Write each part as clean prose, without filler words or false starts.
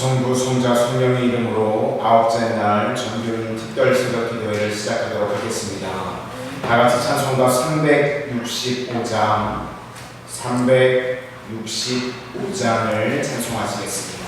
성부, 성자, 성령의 이름으로 아홉째 날 전교인 특별 새벽 기도회를 시작하도록 하겠습니다. 다 같이 찬송가 365장을 찬송하시겠습니다.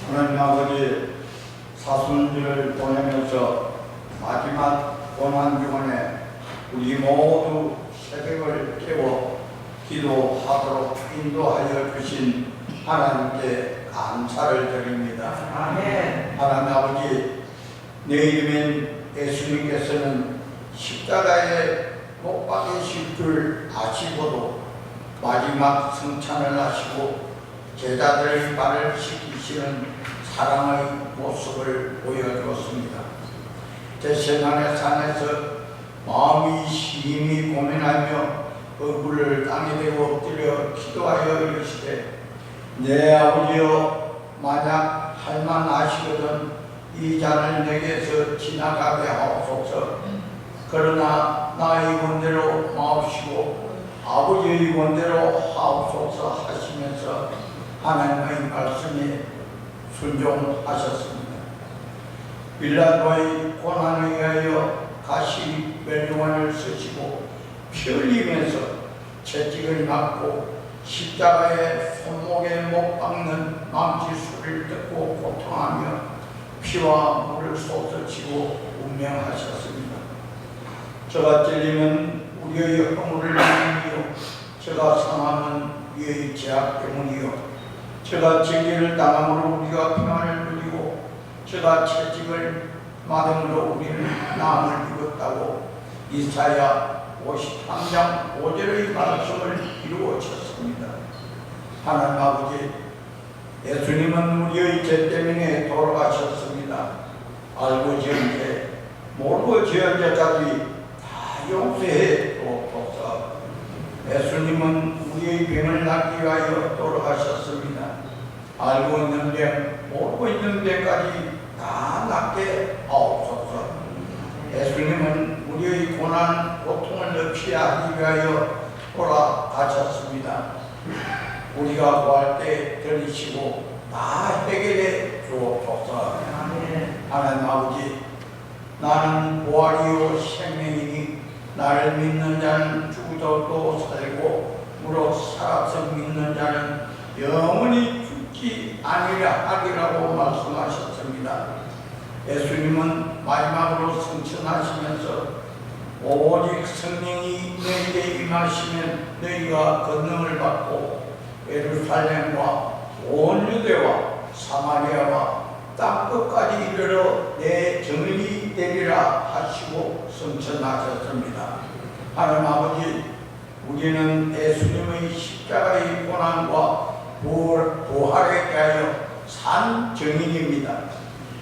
하나님 아버지, 사순절을 보내면서 마지막 고난주간에 우리 모두 새벽을 깨워 기도하도록 인도하여 주신 하나님께 감사를 드립니다. 아멘. 하나님 아버지, 내일이면 예수님께서는 십자가에 못 박히실 줄 아시고도 마지막 승천을 하시고 제자들의 발을 씻기시는 사랑의 모습을 보여주었습니다. 겟세마네 산에서 마음이 심히 고민하며 얼굴을 땅에 대고 엎드려 기도하여 이르시되, 내 아버지여, 만약 할만하시거든 이 잔을 내게서 지나가게 하옵소서. 그러나 나의 원대로 마옵시고 아버지의 원대로 하옵소서 하시면서 하나님의 말씀에 순종하셨습니다. 빌라도의 고난에 의하여 가시 멸류관을 쓰시고 피 흘리면서 채찍을 맞고 십자가에 손목에 못 박는 망치수를 듣고 고통하며 피와 물을 쏟아치고 운명하셨습니다. 저가 찔리면 우리의 허물을 위하여, 저가 상하면 우리의 죄악 때문이요, 저가 진리를 당함으로 우리가 평안을 누리고 저가 채찍을 맞음으로 우리는 나음을 입었다고 이사야 53장 5절의 말씀을 이루어졌습니다. 하나님 아버지, 예수님은 우리의 죄 때문에 돌아가셨습니다. 알고 지은 죄, 모르고 지은 죄까지 다 용서해 주옵소서. 예수님은 우리의 병을 낫기 위하여 돌아가셨습니다. 알고 있는 병, 모르고 있는 병까지 다 낫게 하옵소서. 예수님은 우리의 고난, 고통을 없이 하기 위하여 돌아가셨습니다. 우리가 구할 때 들으시고 다 해결해 주옵소서. 하나님 아버지, 나는 부활이요 생명이니 나를 믿는 자는 죽어도 살고 무릇 살아서 믿는 자는 영원히 죽지 아니라 하리라고 말씀하셨습니다. 예수님은 마지막으로 승천하시면서 오직 성령이 너희에게 임하시면 너희가 권능을 받고 예루살렘과 온 유대와 사마리아와 땅끝까지 이르러 내 증인이 되리라 하시고 승천하셨습니다. 하나님 아버지, 우리는 예수님의 십자가의 고난과 부활에 대하여 산 증인입니다.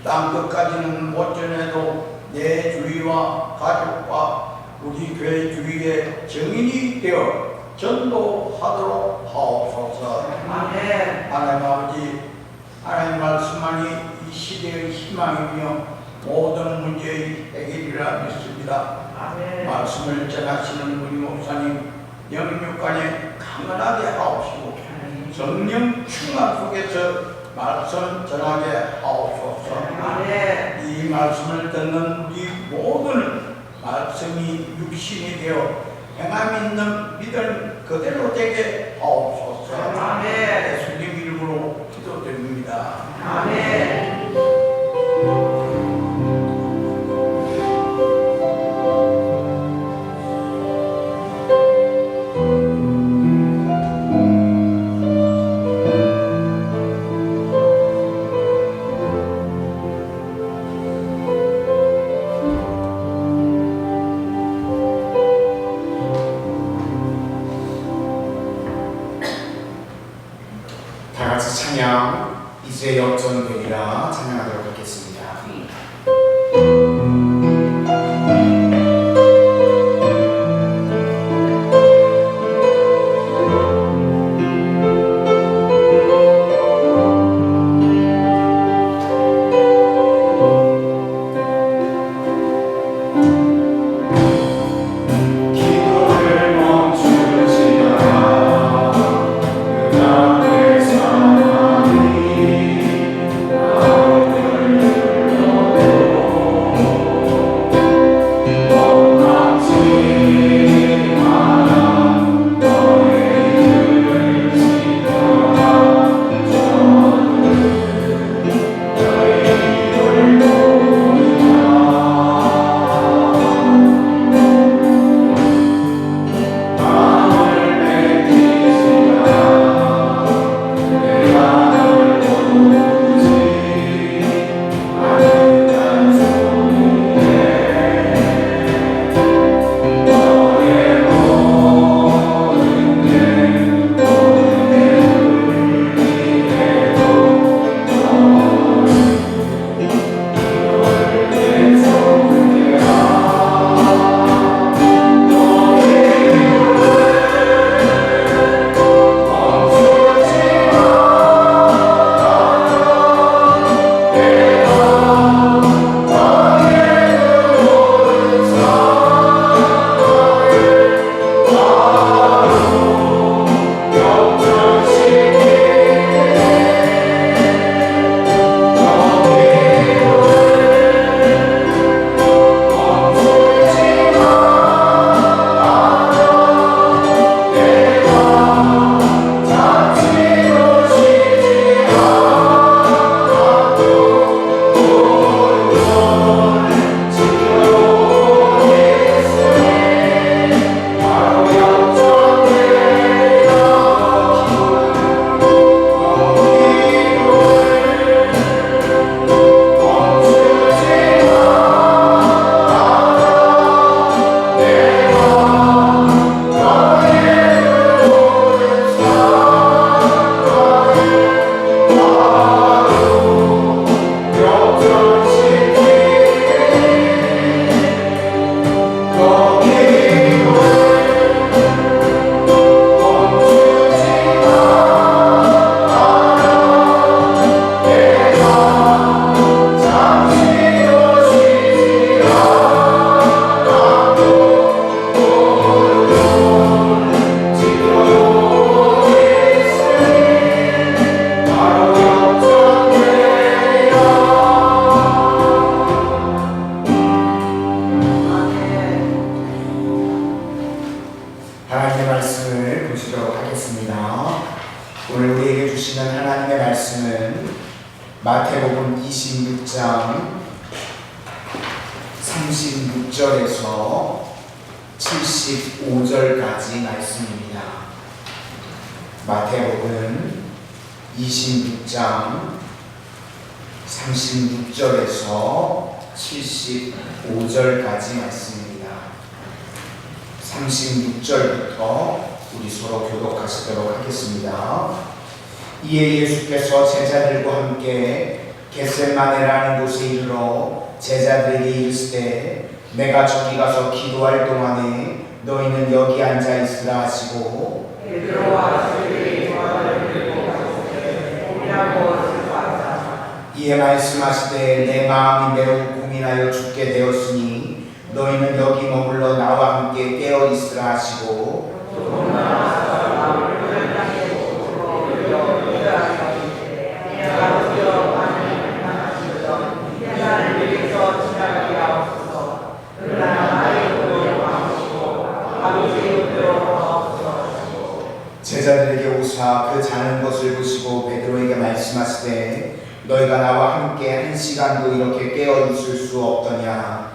땅끝까지는 못 전해도 내 주위와 가족과 우리 교회 주위의 증인이 되어 전도하도록 하옵소서. 하나님 아버지, 하나님 말씀만이 이 시대의 희망이며 모든 문제의 해결이라 믿습니다. 말씀을 전하시는 우리 목사님 영육간에 강건하게 하옵시고 성령 충만 속에서 말씀 전하게 하옵소서. 이 말씀을 듣는 우리 모든 말씀이 육신이 되어 행함 있는 믿음 그대로 되게 하옵소서. 예수님 이름으로 기도드립니다. 아멘. 다 같이 찬양 이제 역전되리라 찬양하도록 하겠습니다. 그 마태복음 26장 36절에서 75절까지 말씀입니다. 마태복음 26장 36절에서 75절까지 말씀입니다. 36절부터 우리 서로 교독하시도록 하겠습니다. 이에 예수께서 제자들과 함께 겟세마네라는 곳에 이르러 제자들에게 이르시되 내가 저기 가서 기도할 동안에 너희는 여기 앉아 있으라 하시고 이에 말씀하시되 내 마음이 매우 고민하여 죽게 되었으니 너희는 여기 머물러 나와 함께 깨어 있으라 하시고 제자들에게 오사 그 자는 것을 보시고 베드로에게 말씀하시되 너희가 나와 함께 한 시간도 이렇게 깨어 있을 수 없더냐.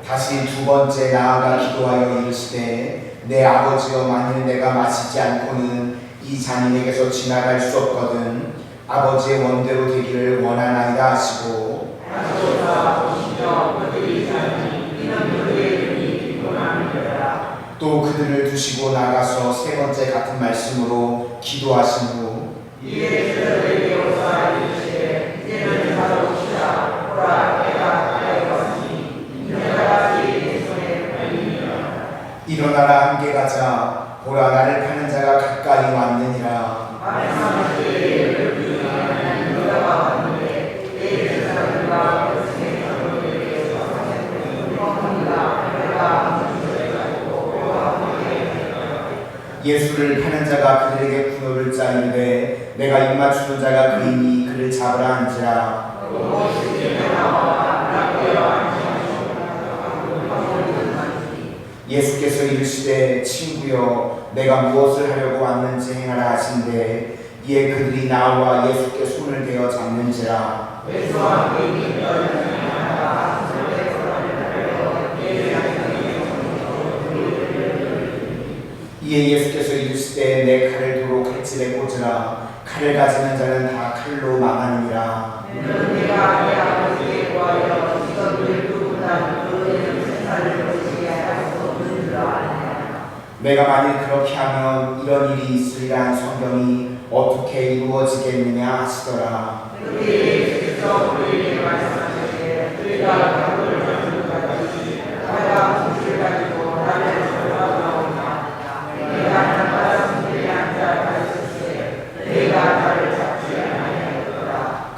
다시 두 번째 나아가 기도하여 이르시되 내 아버지여 만일 내가 마시지 않고는 이 잔인에게서 지나갈 수 없거든 아버지의 원대로 되기를 원하나이다 하시고 또 그들을 두시고 나가서 세 번째 같은 말씀으로 기도하신 후 일어나라 함께 가자 보라 나를 파는 자가 가까이 왔느니라. 예수를 파는 자가 그들에게 분노를 짜이르되 내가 입맞추는 자가 그이니 그를 잡으라 한지라. 예수께서 이르시되 친구여 내가 무엇을 하려고 왔는지 행하라 하신대 이에 그들이 나와 예수께 손을 대어 잡는지라. 이에 예수께서 이르시되 내 칼을 도로 칼집에 꽂으라. 칼을 가지는 자는 다 칼로 망하느니라. 내가 만일 그렇게 하면 이런 일이 있으리란 성경이 어떻게 이루어지겠느냐 하시더라.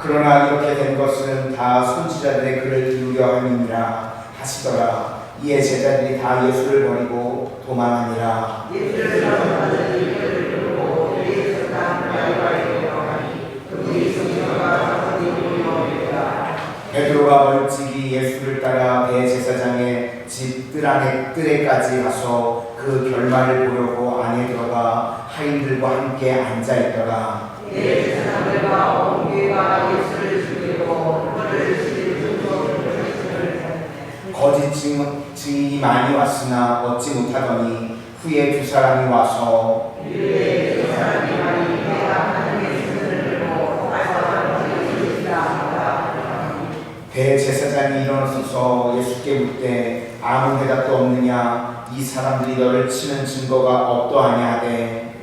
그러나 이렇게 된 것은 다 선지자들의 글을 이루려 함이니라 하시더라. 이에 제자들이 다 예수를 버리고 도망하니라. 베드로가 멀찍이 예수를 따라 대제사장의 집 뜰에까지 가서 그 결말을 보려고 안에 들어가 하인들과 함께 앉아있더라. 거짓 증인이 많이 왔으나 얻지 못하더니 후에 두 사람이 와서 대제사장이 일어서서 예수께 묻되 아무 대답도 없느냐 이 사람들이 너를 치는 증거가 어떠하냐 하되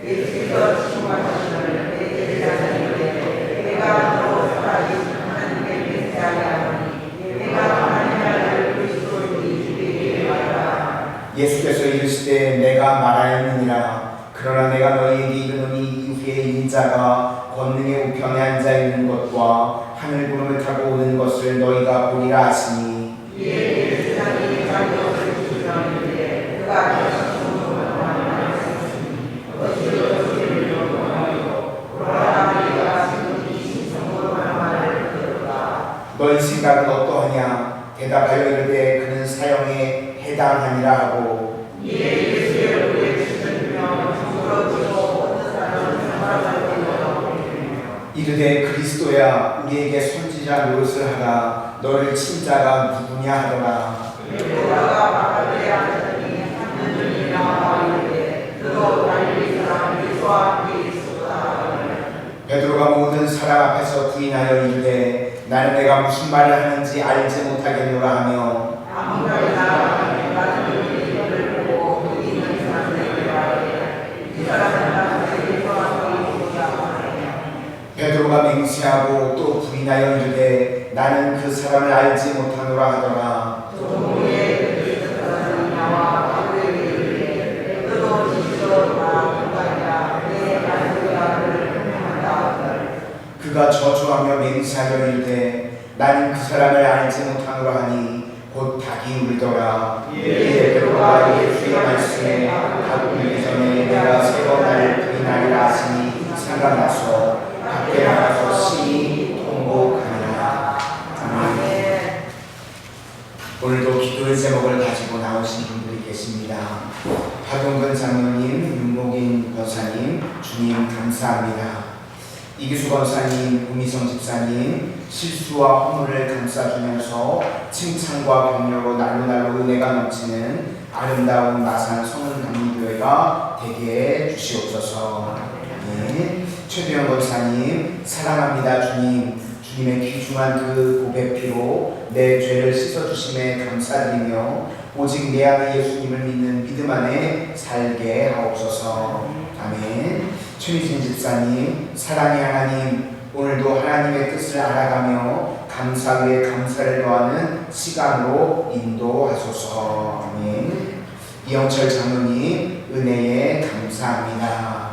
예수께서 이르시되 내가 말하였느니라. 그러나 내가 너희에게 이르노니 이후에 인자가 권능의 우편에 앉아 있는 것과 하늘 구름을 타고 오는 것을 너희가 보리라 하시니 너희 생각은 어떠하냐? 대답하여 이르되 그는 사형에 해당하니라 하고 이르되 그리스도야 우리에게 선지자 노릇을 하라. 너를 친 자가 누구냐 하더라. 베드로가 모든 사람 앞에서 부인하여 이르되 나는 내가 무슨 말을 하는지 알지 못하겠노라 하며 베드로가 맹세하고 또 부인하여 이르되 나는 그 사람을 알지 못하노라 하더라. 그가 저주하며 맹세하여 이르되 나는 그 사람을 알지 못하노라 하니 곧 닭이 울더라. 이에 베드로가 예수의 말씀에 닭 울기 전에 내가 세 번 나를 부인하리라 하시니 생각나서 밖에 나가서 심히 통곡하니라. 아멘. 오늘도 기도의 제목을 가지고 나오신 분들이 계십니다. 박용근 장로님, 윤목인 권사님, 주님 감사합니다. 이기수 권사님, 우미성 집사님, 실수와 허물을 감싸주면서 칭찬과 격려로 날로날로 은혜가 넘치는 아름다운 마산 성은감리교회가 되게 해주시옵소서. 네. 최두영 권사님, 사랑합니다 주님. 주님의 귀중한 그 고백 피로 내 죄를 씻어주심에 감사드리며 오직 내 안에 예수님을 믿는 믿음 안에 살게 하옵소서. 아멘. 최미진 집사님, 사랑의 하나님, 오늘도 하나님의 뜻을 알아가며 감사 위에 감사를 더하는 시간으로 인도하소서. 아멘. 이영철 장로님, 은혜에 감사합니다.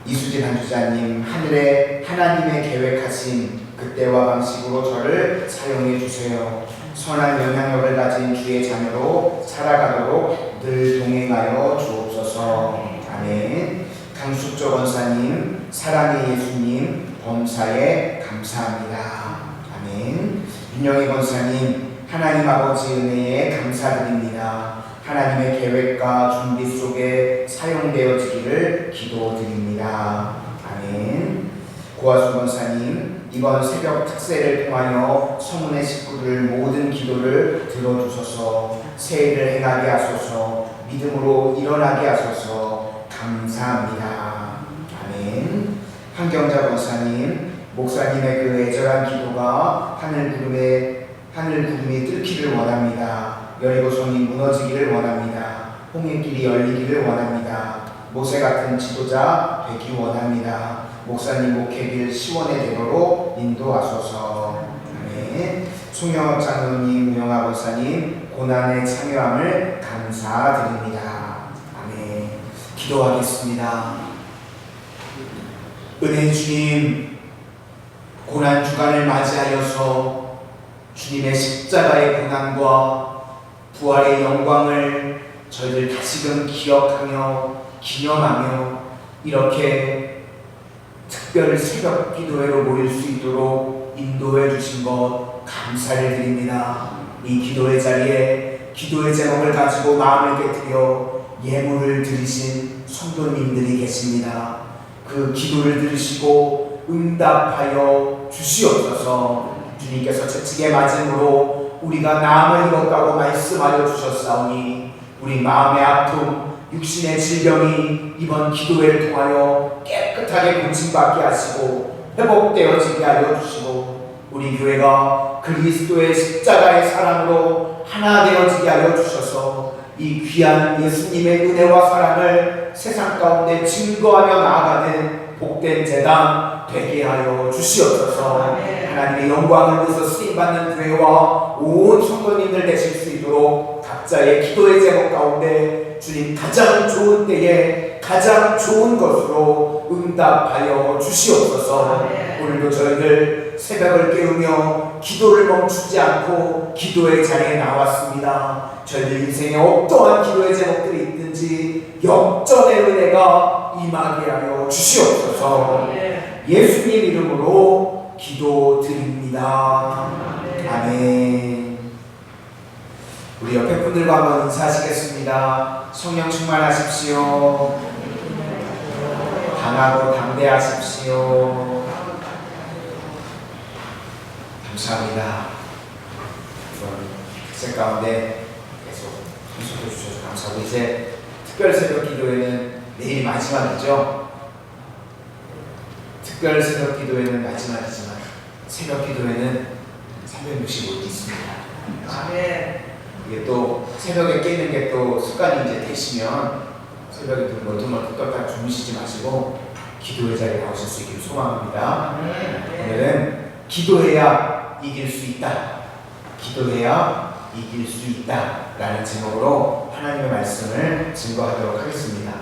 이수진 한주자님, 하늘에 하나님의 계획하신 그때와 방식으로 저를 사용해 주세요. 선한 영향력을 가진 주의 자녀로 살아가도록 늘 동행하여 주옵소서. 아멘. 강숙조 권사님, 사랑의 예수님, 범사에 감사합니다. 아멘. 윤영희 권사님, 하나님 아버지 은혜에 감사드립니다. 하나님의 계획과 준비 속에 사용되어지기를 기도드립니다. 아멘. 고아수 권사님, 이번 새벽 특세를 통하여 성문의 식구들 모든 기도를 들어주소서. 새해를 행하게 하소서. 믿음으로 일어나게 하소서. 감사합니다. 아멘. 한경자 권사님, 목사님의 그 애절한 기도가 하늘 구름이 뚫기를 원합니다. 여리고성이 무너지기를 원합니다. 홍해길이 열리기를 원합니다. 모세 같은 지도자 되기 원합니다. 목사님 목회길 시원의 대로로 인도하소서. 아멘. 송영학 장로님, 우영아 권사님, 고난에 참여함을 감사드립니다. 아멘. 기도하겠습니다. 은혜의 주님, 고난 주간을 맞이하여서 주님의 십자가의 고난과 부활의 영광을 저희들 다시금 기억하며 기념하며 이렇게 특별 새벽 기도회로 모일 수 있도록 인도해 주신 것 감사를 드립니다. 이 기도의 자리에 기도의 제목을 가지고 마음을 깨뜨려 예물을 드리신 성도님들이 계십니다. 그 기도를 들으시고 응답하여 주시옵소서. 주님께서 채찍에 맞음으로 우리가 나음을 입었다고 말씀하여 주셨사오니 우리 마음의 아픔, 육신의 질병이 이번 기도회를 통하여 깨끗하게 고침받게 하시고 회복되어지게 하여 주시고 우리 교회가 그리스도의 십자가의 사랑으로 하나 되어지게 하여 주셔서 이 귀한 예수님의 은혜와 사랑을 세상 가운데 증거하며 나아가는 복된 제단 되게 하여 주시옵소서. 하나님의 영광을 위해서 쓰임받는 교회와 온 성도님들 되실 수 있도록 각자의 기도의 제목 가운데 주님 가장 좋은 때에 가장 좋은 것으로 응답하여 주시옵소서. 오늘도 저희들 새벽을 깨우며 기도를 멈추지 않고 기도의 자리에 나왔습니다. 저희들 인생에 어떠한 기도의 제목들이 있든지 역전의 은혜가 임하게 하여 주시옵소서. 예수님 이름으로 기도드립니다. 아멘. 우리 옆에 분들과 한번 인사하시겠습니다. 성령 충만하십시오. 강하고 담대하십시오. 감사합니다. 제 가운데 계속 참석해 주셔서 감사하고, 이제 특별 새벽 기도회는 내일 마지막이죠. 특별 새벽 기도회는 마지막이지만 새벽 기도회는 365일 있습니다. 아멘. 이게 또 새벽에 깨는 게 또 습관이 이제 되시면 새벽에 또 멀뚱멀뚱 주무시지 마시고 기도회 자리에 나오실 수 있기를 소망합니다. 오늘은 기도해야 이길 수 있다. 기도해야 이길 수 있다 라는 제목으로 하나님의 말씀을 증거하도록 하겠습니다.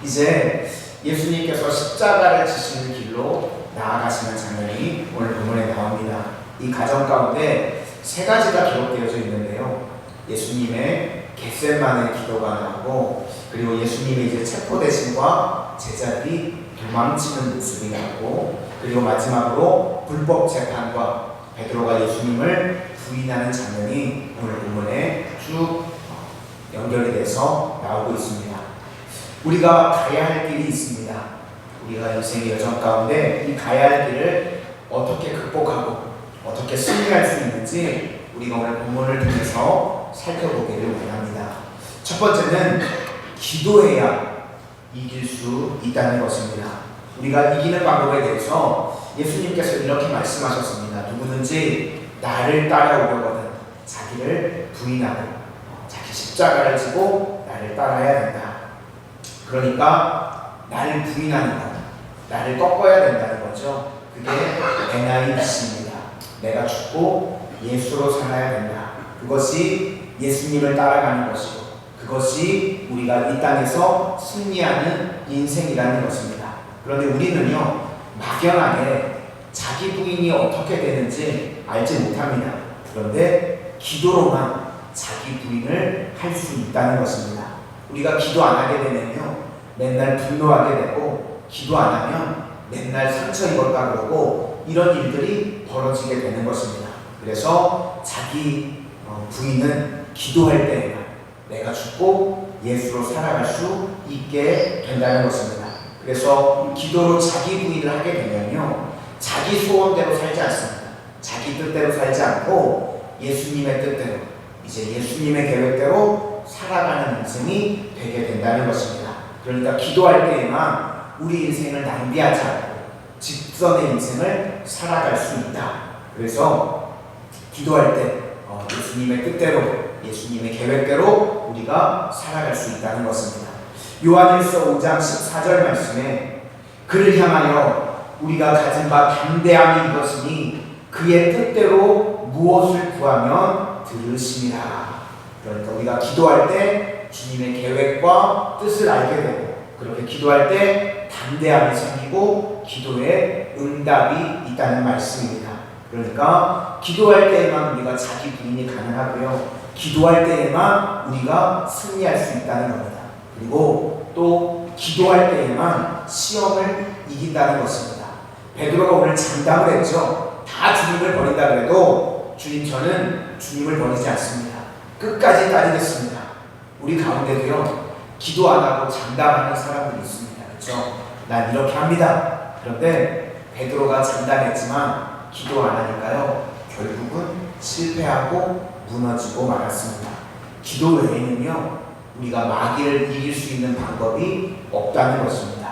이제 예수님께서 십자가를 지시는 길로 나아가시는 장면이 오늘 본문에 나옵니다. 이 가정 가운데 세 가지가 기록되어져 있는데요. 예수님의 겟세마네 기도가 나오고, 그리고 예수님의 이제 체포되심과 제자들이 도망치는 모습이 나오고, 그리고 마지막으로 불법 재판과 베드로가 예수님을 부인하는 장면이 오늘 본문에 쭉 연결이 돼서 나오고 있습니다. 우리가 가야 할 길이 있습니다. 우리가 인생의 여정 가운데 이 가야 할 길을 어떻게 극복하고 어떻게 승리할 수 있는지 우리가 오늘 본문을 통해서 살펴보기를 원합니다. 첫 번째는 기도해야 이길 수 있다는 것입니다. 우리가 이기는 방법에 대해서 예수님께서 이렇게 말씀하셨습니다. 누구든지 나를 따라오려거든 자기를 부인하고 자기 십자가를 지고 나를 따라야 된다. 그러니까 나를 부인하는 것, 나를 꺾어야 된다는 거죠. 그게 NIC입니다. 내가 죽고 예수로 살아야 된다. 그것이 예수님을 따라가는 것이고, 그것이 우리가 이 땅에서 승리하는 인생이라는 것입니다. 그런데 우리는요, 막연하게 자기 부인이 어떻게 되는지 알지 못합니다. 그런데 기도로만 자기 부인을 할 수 있다는 것입니다. 우리가 기도 안 하게 되면요, 맨날 분노하게 되고, 기도 안 하면 맨날 상처 입었다 그러고, 이런 일들이 벌어지게 되는 것입니다. 그래서 자기 부인은 기도할 때에만 내가 죽고 예수로 살아갈 수 있게 된다는 것입니다. 그래서 기도로 자기 부인을 하게 되면요, 자기 소원대로 살지 않습니다. 자기 뜻대로 살지 않고 예수님의 뜻대로, 이제 예수님의 계획대로 살아가는 인생이 되게 된다는 것입니다. 그러니까 기도할 때에만 우리 인생을 낭비하지 않고 직선의 인생을 살아갈 수 있다. 그래서 기도할 때 예수님의 뜻대로, 예수님의 계획대로 우리가 살아갈 수 있다는 것입니다. 요한일서 5장 14절 말씀에 그를 향하여 우리가 가진 바 담대함이 이것이니 그의 뜻대로 무엇을 구하면 들으시리라. 그러니까 우리가 기도할 때 주님의 계획과 뜻을 알게 되고, 그렇게 기도할 때 담대함이 생기고 기도에 응답이 있다는 말씀입니다. 그러니까 기도할 때에만 우리가 자기 부인이 가능하고요, 기도할 때에만 우리가 승리할 수 있다는 겁니다. 그리고 또 기도할 때에만 시험을 이긴다는 것입니다. 베드로가 오늘 장담을 했죠. 다 주님을 버린다 그래도 주님, 저는 주님을 버리지 않습니다. 끝까지 따르겠습니다. 우리 가운데도요, 기도 안 하고 장담하는 사람들이 있습니다. 그렇죠? 난 이렇게 합니다. 그런데 베드로가 장담했지만 기도 안 하니까요, 결국은 실패하고 무너지고 말았습니다. 기도 외에는요, 우리가 마귀를 이길 수 있는 방법이 없다는 것입니다.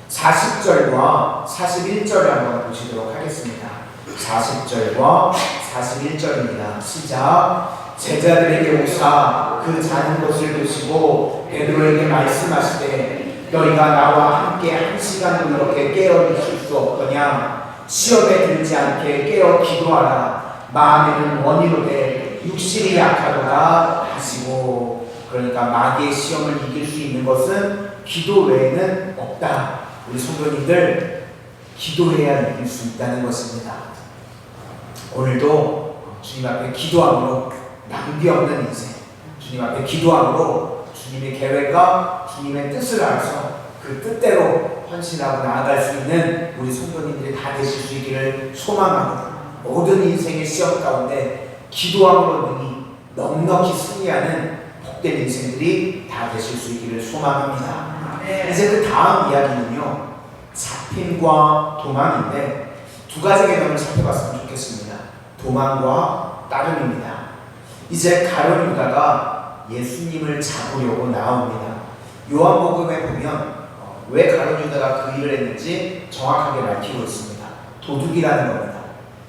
40절과 41절을 한번 보시도록 하겠습니다. 40절과 41절입니다. 시작. 제자들에게 오사 그 자는 것을 보시고 베드로에게 말씀하시되 너희가 나와 함께 한 시간도 이렇게 깨어 있을 수 없더냐. 시험에 들지 않게 깨어 기도하라. 마음에는 원이로되 육신이 약하도다 하시고. 그러니까 마귀의 시험을 이길 수 있는 것은 기도 외에는 없다. 우리 성도님들, 기도해야 이길 수 있다는 것입니다. 오늘도 주님 앞에 기도함으로 낭비 없는 인생, 주님 앞에 기도함으로 주님의 계획과 주님의 뜻을 알아서 그 뜻대로 헌신하고 나아갈 수 있는 우리 성도님들이 다 되실 수 있기를 소망합니다. 모든 인생의 시험 가운데 기도함으로 능히 넉넉히 승리하는 복된 인생들이 다 되실 수 있기를 소망합니다. 이제 그 다음 이야기는요, 힘과 도망인데 두 가지 개념을 살펴봤으면 좋겠습니다. 도망과 따름입니다. 이제 가룟 유다가 예수님을 잡으려고 나옵니다. 요한복음에 보면 왜 가룟 유다가 그 일을 했는지 정확하게 밝히고 있습니다. 도둑이라는 겁니다.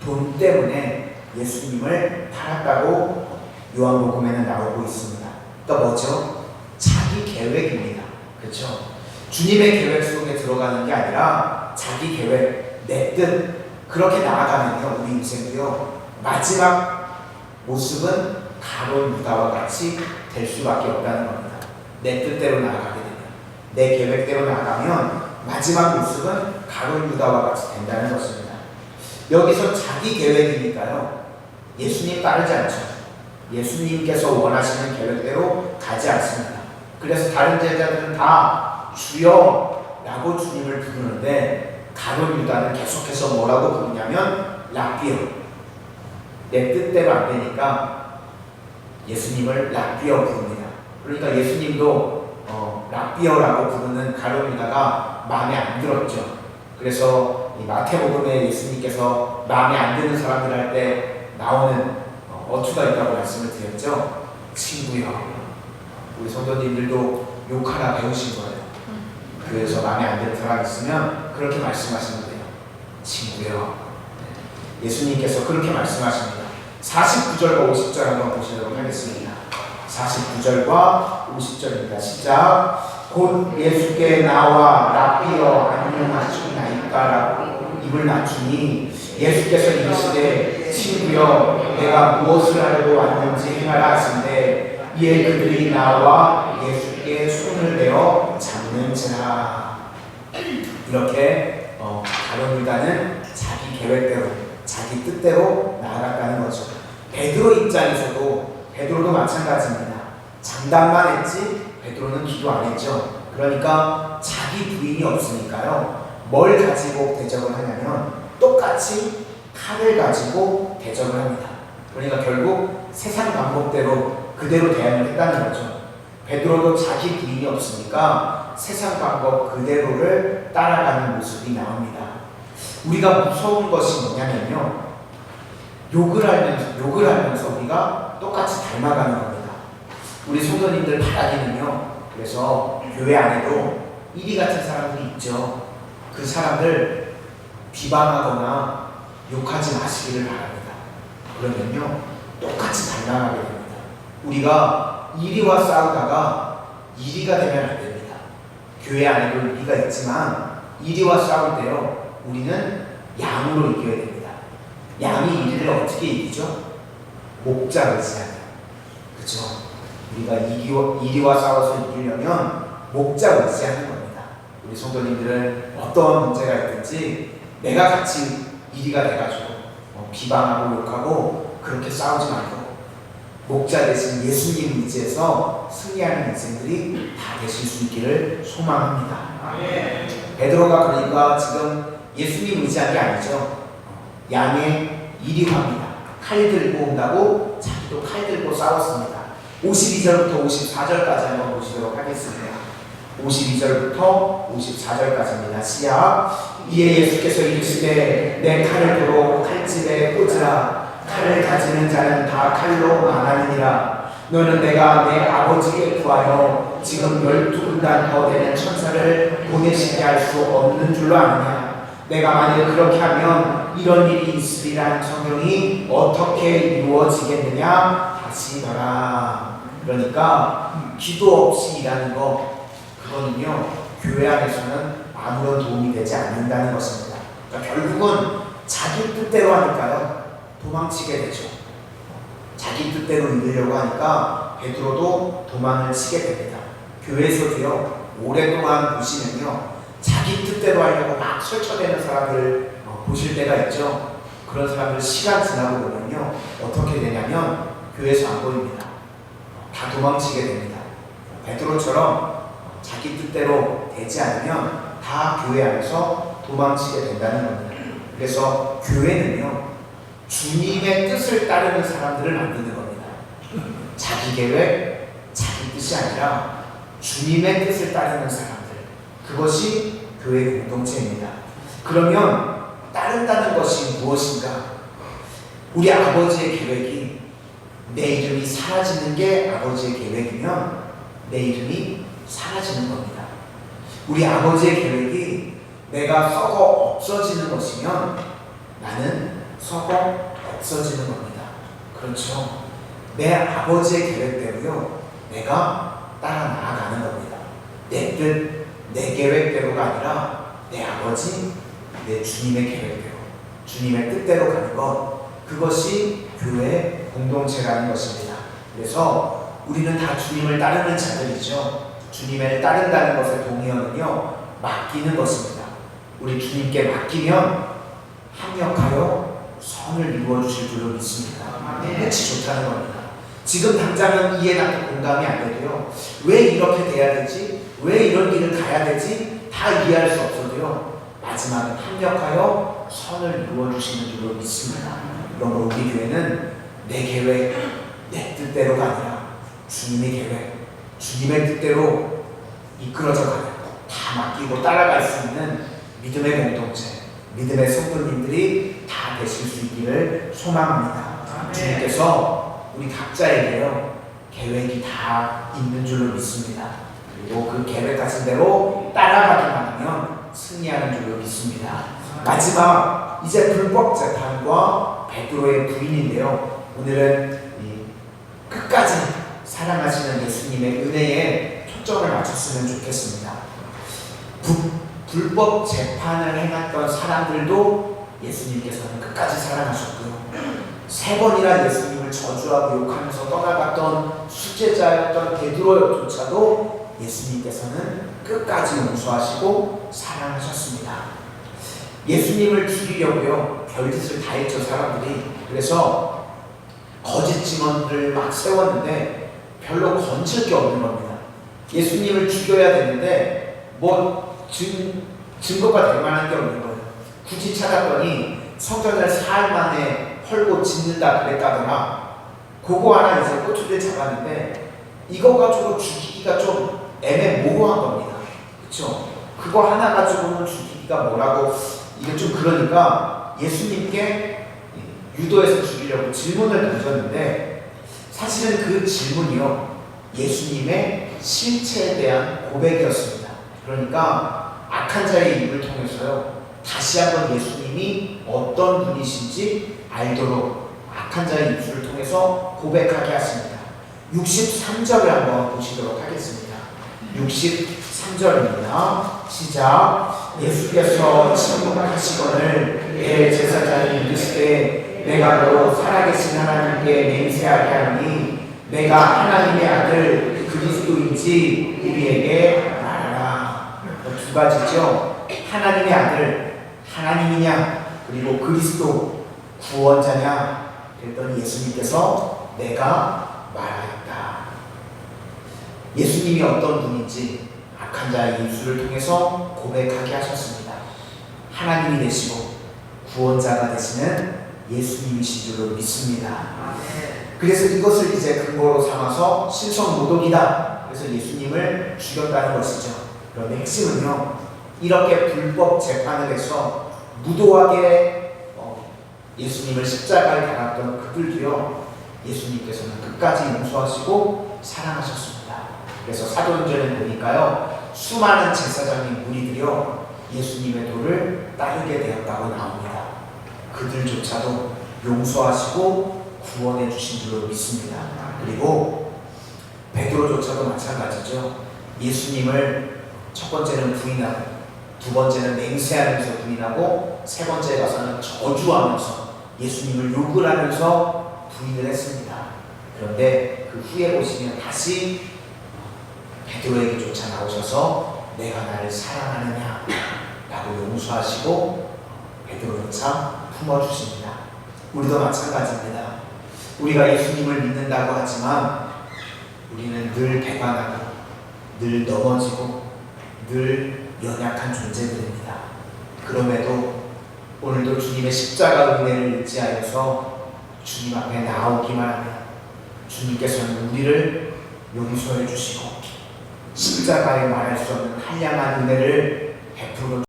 돈 때문에 예수님을 팔았다고 요한복음에는 나오고 있습니다. 그러니까 뭐죠? 자기 계획입니다. 그렇죠? 주님의 계획 속에 들어가는 게 아니라 자기 계획, 내 뜻 그렇게 나아가면요 우리 인생도요 마지막 모습은 가룟 유다와 같이 될 수밖에 없다는 겁니다. 내 뜻대로 나아가게 되면, 내 계획대로 나아가면 마지막 모습은 가룟 유다와 같이 된다는 것입니다. 여기서 자기 계획이니까요 예수님 따르지 않죠. 예수님께서 원하시는 계획대로 가지 않습니다. 그래서 다른 제자들은 다 주여 라고 주님을 부르는데 가룟 유다는 계속해서 뭐라고 부르냐면 랍비여, 내 뜻대로 안 되니까 예수님을 랍비여 부릅니다. 그러니까 예수님도 랍비여라고 부르는 가룟 유다가 마음에 안 들었죠. 그래서 이 마태복음에 예수님께서 마음에 안 드는 사람들 할 때 나오는 어투가 있다고 말씀을 드렸죠. 친구여. 우리 성도님들도 욕하나 배우신 거예요. 그래서 마음에 안 드는 사람 있으면 그렇게 말씀하시면 돼요. 친구여. 예수님께서 그렇게 말씀하십니다. 49절과 50절 한번 보시도록 하겠습니다. 49절과 50절입니다. 시작. 곧 예수께 나와 랍비여 안녕하시나이까라고 입을 낮추니 예수께서 이르시되 친구여 내가 무엇을 하려고 왔는지 행하라 하신대 이에 그들이 나와 예수께 손을 내어 잡는지라. 이렇게 가룟 유다는 자기 계획대로 자기 뜻대로 나아갔다는 거죠. 베드로 입장에서도 베드로도 마찬가지입니다. 장담만 했지 베드로는 기도 안 했죠. 그러니까 자기 부인이 없으니까요 뭘 가지고 대적을 하냐면 똑같이 칼을 가지고 대적을 합니다. 그러니까 결국 세상 방법대로 그대로 대응을 했다는 거죠. 베드로도 자기 부인이 없으니까 세상 방법 그대로를 따라가는 모습이 나옵니다. 우리가 무서운 것이 뭐냐면요 욕을 하면서 우리가 똑같이 닮아가는 겁니다. 우리 성도님들 바라기는요 그래서 교회 안에도 이리 같은 사람들이 있죠. 그 사람들 비방하거나 욕하지 마시기를 바랍니다. 그러면요 똑같이 닮아가게 됩니다. 우리가 이리와 싸우다가 이리가 되면 안 됩니다. 교회 안에도 이리가 있지만 이리와 싸울 때요 우리는 양으로 이겨야 됩니다. 양이 이리를 어떻게 이기죠? 목자 의지하며. 그렇죠? 우리가 이리와 싸워서 이기려면 목자 의지하는 겁니다. 우리 성도님들은 어떤 문제가 있든지 내가 같이 이리가 돼가지고 비방하고 욕하고 그렇게 싸우지 말고 목자 대신 예수님 의지해서 승리하는 인생들이 다 되실 수 있기를 소망합니다. 베드로가 그러니까 지금 예수님 의지한 게 아니죠. 양의 이리화입니다. 칼 들고 온다고 자기도 칼 들고 싸웠습니다. 52절부터 54절까지 한번 보시도록 하겠습니다. 52절부터 54절까지입니다. 시작. 이에 예수께서 이르시되 내 칼을 도로 칼집에 꽂으라. 칼을 가지는 자는 다 칼로 망하느니라. 너는 내가 내 아버지께 구하여 지금 12군단 더 되는 천사를 보내시게 할 수 없는 줄로 아느냐. 내가 만일 그렇게 하면 이런 일이 있으리라는 성경이 어떻게 이루어지겠느냐 하시더라. 그러니까 기도 없이 일하는 거 그거는요 교회 안에서는 아무런 도움이 되지 않는다는 것입니다. 그러니까 결국은 자기 뜻대로 하니까요 도망치게 되죠. 자기 뜻대로 이루려고 하니까 베드로도 도망을 치게 됩니다. 교회에서도요 오랫동안 보시면요 자기 뜻대로 하려고 막 설쳐대는 사람들 보실 때가 있죠. 그런 사람들 시간 지나고 보면요 어떻게 되냐면 교회에서 안 보입니다. 다 도망치게 됩니다. 베드로처럼 자기 뜻대로 되지 않으면 다 교회 안에서 도망치게 된다는 겁니다. 그래서 교회는요 주님의 뜻을 따르는 사람들을 만드는 겁니다. 자기 계획, 자기 뜻이 아니라 주님의 뜻을 따르는 사람들, 그것이 교회 공동체입니다. 그러면 따른다는 것이 무엇인가? 우리 아버지의 계획이 내 이름이 사라지는 게 아버지의 계획이면 내 이름이 사라지는 겁니다. 우리 아버지의 계획이 내가 썩어 없어지는 것이면 나는 썩어 없어지는 겁니다. 그렇죠? 내 아버지의 계획대로요, 내가 따라 나아가는 겁니다. 내 뜻, 내 계획대로가 아니라 내 아버지, 내 주님의 계획대로, 주님의 뜻대로 가는 것, 그것이 교회 공동체라는 것입니다. 그래서 우리는 다 주님을 따르는 자들이죠. 주님을 따른다는 것의 동의어는요, 맡기는 것입니다. 우리 주님께 맡기면 합력하여 선을 이루어 주실 줄로 믿습니다. 끝이 좋다는 겁니다. 지금 당장은 이해 나도 공감이 안 돼도요, 왜 이렇게 돼야 되지? 왜 이런 길을 가야 되지? 다 이해할 수 없어도요, 마지막은 합력하여 선을 이루어 주시는 줄로 믿습니다. 그러므로 우리 교회는 내 계획, 내 뜻대로가 아니라 주님의 계획, 주님의 뜻대로 이끌어져 가는, 다 맡기고 따라갈 수 있는 믿음의 공동체, 믿음의 성도님들이 다 되실 수 있기를 소망합니다. 주님께서 우리 각자에게요, 계획이 다 있는 줄로 믿습니다. 그리고 그 계획 같은 대로 따라가기만 하면 승리하는 줄로 믿습니다. 마지막, 이제 불법 재판과 베드로의 부인인데요, 오늘은 끝까지 사랑하시는 예수님의 은혜에 초점을 맞췄으면 좋겠습니다. 불법 재판을 행했던 사람들도 예수님께서는 끝까지 사랑하셨고요, 3번이나 예수님을 저주하고 욕하면서 떠나갔던 수제자였던 베드로조차도 예수님께서는 끝까지 용서하시고 사랑하셨습니다. 예수님을 죽이려고요, 별짓을 다 했죠, 사람들이. 그래서 거짓 증언들을 막 세웠는데 별로 건질 게 없는 겁니다. 예수님을 죽여야 되는데 증거가 될 만한 게 없는 거예요. 굳이 찾았더니 성전을 사흘 만에 헐고 짓는다 그랬다더라. 그거 하나 이제 꼬투리를 잡았는데 이거 가지고 죽이기가 좀 애매모호한 겁니다. 그렇죠? 그거 하나 가지고는 죽이기가 뭐라고, 이게 좀 그러니까 예수님께 유도해서 죽이려고 질문을 던졌는데, 사실은 그 질문이요, 예수님의 실체에 대한 고백이었습니다. 그러니까 악한 자의 입을 통해서요, 다시 한번 예수님이 어떤 분이신지 알도록 악한 자의 입술을 통해서 고백하게 하십니다. 63절을 한번 보시도록 하겠습니다. 63절입니다. 시작. 예수께서 침묵하시거늘 대제사장이 이르시되 내가 너로 살아계신 하나님께 맹세하게 하니 내가 하나님의 아들 그리스도인지 우리에게 말하라. 두 가지죠. 하나님의 아들, 하나님이냐, 그리고 그리스도, 구원자냐. 그랬더니 예수님께서 내가 말하였다. 예수님이 어떤 분인지 악한 자의 입술을 통해서 고백하게 하셨습니다. 하나님이 되시고 구원자가 되시는 예수님이신 줄로 믿습니다. 그래서 이것을 이제 근거로 삼아서 신성모독이다, 그래서 예수님을 죽였다는 것이죠. 그런데 핵심은요, 이렇게 불법 재판을 해서 무도하게 예수님을 십자가에 달았던 그들도요, 예수님께서는 끝까지 용서하시고 사랑하셨습니다. 그래서 사도행전에 보니까요, 수많은 제사장의 무리들이요, 예수님의 도를 따르게 되었다고 나옵니다. 그들조차도 용서하시고 구원해 주신 줄로 믿습니다. 그리고 베드로조차도 마찬가지죠. 예수님을 첫 번째는 부인하고, 두 번째는 맹세하면서 부인하고, 세 번째에 가서는 저주하면서 예수님을 욕을 하면서 부인을 했습니다. 그런데 그 후에 보시면 다시 베드로에게조차 나오셔서 내가 나를 사랑하느냐 라고 용서하시고 베드로조차 품어주십니다. 우리도 마찬가지입니다. 우리가 예수님을 믿는다고 하지만 우리는 늘 배반하고 늘 넘어지고 늘 연약한 존재들입니다. 그럼에도 오늘도 주님의 십자가 은혜를 의지하여서 주님 앞에 나오기만 하면 주님께서는 우리를 용서해 주시고 십자가에 말할 수 없는 한량한 은혜를 베풀어